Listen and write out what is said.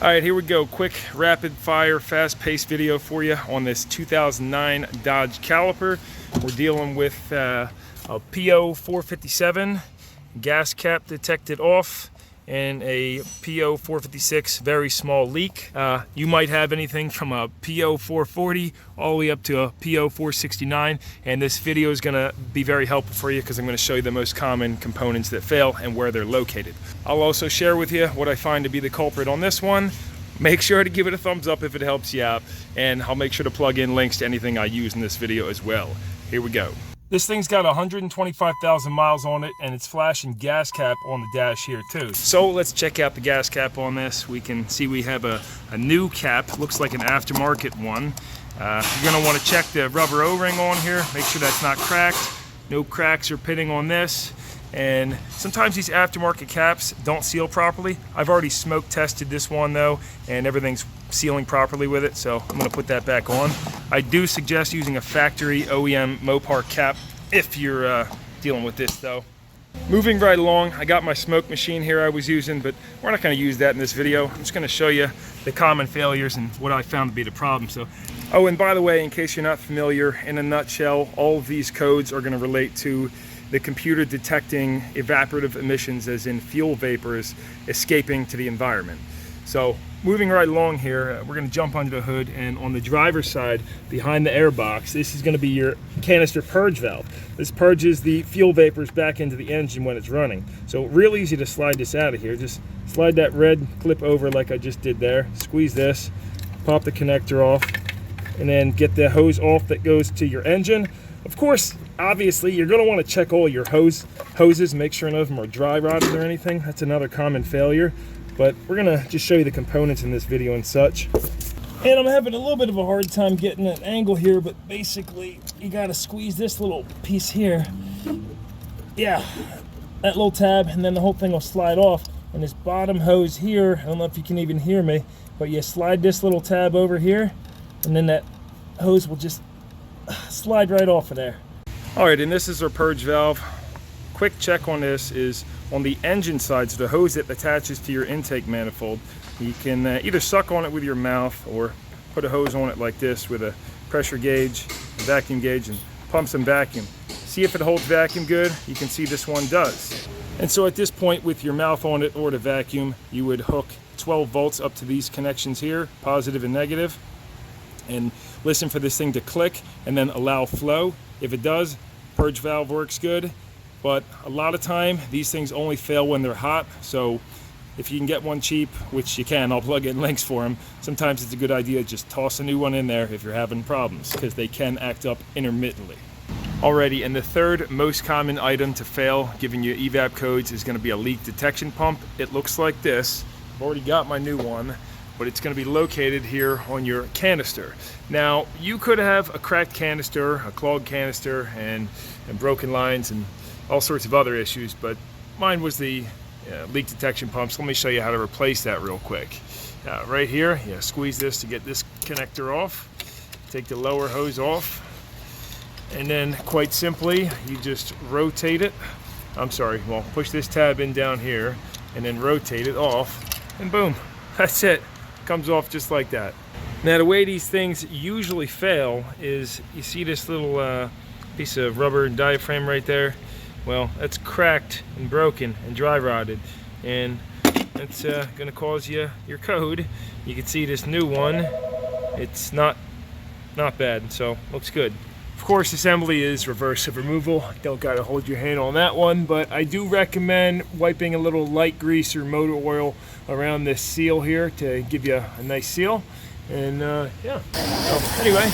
All right, here we go. Quick, rapid fire, fast paced video for you on this 2009 Dodge caliper. We're dealing with a P0457, gas cap detected off, and a P0456 very small leak. You might have anything from a P0440 all the way up to a P0469, and this video is gonna be very helpful for you because I'm gonna show you the most common components that fail and where they're located. I'll also share with you what I find to be the culprit on this one. Make sure to give it a thumbs up if it helps you out, and I'll make sure to plug in links to anything I use in this video as well. Here we go. This thing's got 125,000 miles on it, and it's flashing gas cap on the dash here too. So let's check out the gas cap on this. We can see we have a new cap, looks like an aftermarket one. You're gonna wanna check the rubber O-ring on here, make sure that's not cracked. No cracks or pitting on this. And sometimes these aftermarket caps don't seal properly. I've already smoke tested this one though, and everything's sealing properly with it, so I'm gonna put that back on. I do suggest using a factory OEM Mopar cap if you're dealing with this though. Moving right along, I got my smoke machine here I was using, but we're not gonna use that in this video. I'm just gonna show you the common failures and what I found to be the problem. So, oh, and by the way, in case you're not familiar, in a nutshell, all of these codes are gonna relate to the computer detecting evaporative emissions, as in fuel vapors escaping to the environment. So moving right along here, we're gonna jump under the hood, and on the driver's side, behind the airbox, this is gonna be your canister purge valve. This purges the fuel vapors back into the engine when it's running. So real easy to slide this out of here. Just slide that red clip over like I just did there, squeeze this, pop the connector off, and then get the hose off that goes to your engine. Of course, obviously, you're going to want to check all your hoses, make sure none of them are dry rotted or anything. That's another common failure. But we're going to just show you the components in this video and such. And I'm having a little bit of a hard time getting an angle here, but basically, you got to squeeze this little piece here. Yeah, that little tab, and then the whole thing will slide off. And this bottom hose here, I don't know if you can even hear me, but you slide this little tab over here, and then that hose will just slide right off of there. All right, and this is our purge valve. Quick check on this is on the engine side, so the hose that attaches to your intake manifold. You can either suck on it with your mouth or put a hose on it like this with a pressure gauge, a vacuum gauge, and pump some vacuum. See if it holds vacuum good. You can see this one does. And so at this point, with your mouth on it or the vacuum, you would hook 12 volts up to these connections here, positive and negative, and listen for this thing to click and then allow flow. If it does, purge valve works good. But a lot of time these things only fail when they're hot, so if you can get one cheap, which you can, I'll plug in links for them, sometimes it's a good idea to just toss a new one in there if you're having problems, because they can act up intermittently. Alrighty, and the third most common item to fail giving you evap codes is going to be a leak detection pump. It looks like this. I've already got my new one, but it's going to be located here on your canister. Now, you could have a cracked canister, a clogged canister, and broken lines and all sorts of other issues, but mine was the leak detection pump. So let me show you how to replace that real quick. Right here, squeeze this to get this connector off, take the lower hose off, and then quite simply, you just rotate it. Push this tab in down here, and then rotate it off, and boom, that's it. Comes off just like that. Now the way these things usually fail is, you see this little piece of rubber diaphragm right there? Well, that's cracked and broken and dry rotted, and that's going to cause you your code. You can see this new one, it's not bad, so looks good. Of course, assembly is reverse of removal. Don't gotta hold your hand on that one, but I do recommend wiping a little light grease or motor oil around this seal here to give you a nice seal. And yeah, so anyway,